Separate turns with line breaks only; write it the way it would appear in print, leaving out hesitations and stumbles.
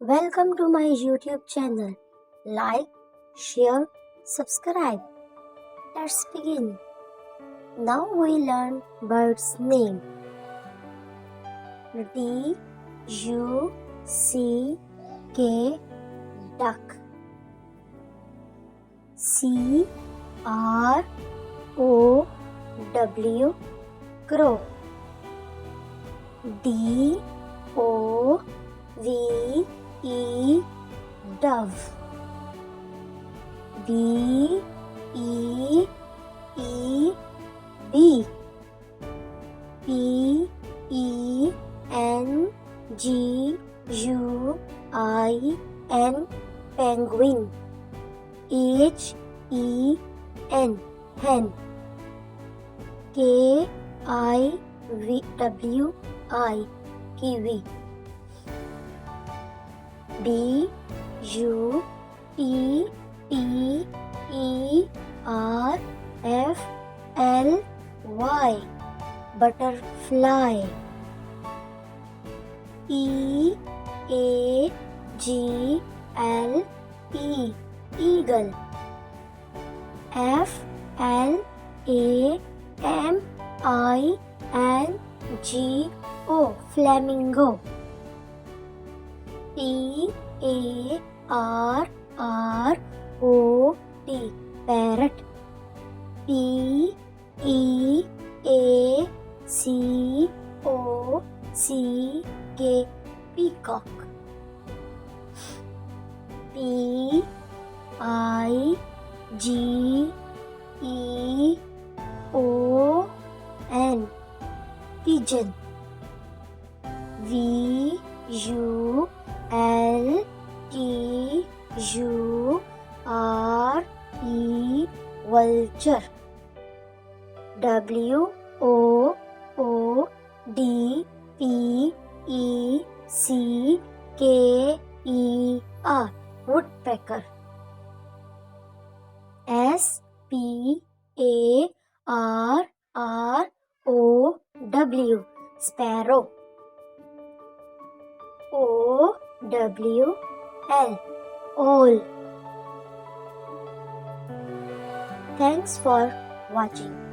Welcome to my YouTube channel. Like, share, subscribe. Let's begin. Now we learn bird's name. D U C K, duck. C R O W, crow. D O V E, dove. B E E, bee. P E N G U I N, penguin. H E N, hen. K I W I, kiwi. B U T T E R F L Y, butterfly. E A G L E, eagle. F L A M I N G O, flamingo. P A R R O T, parrot. P E A C O C K, peacock. P I G E O N, pigeon. V U L T U R E, vulture. W O O D P E C K E R, woodpecker. S P A R R O W, sparrow. O W L, owl. Thanks for watching.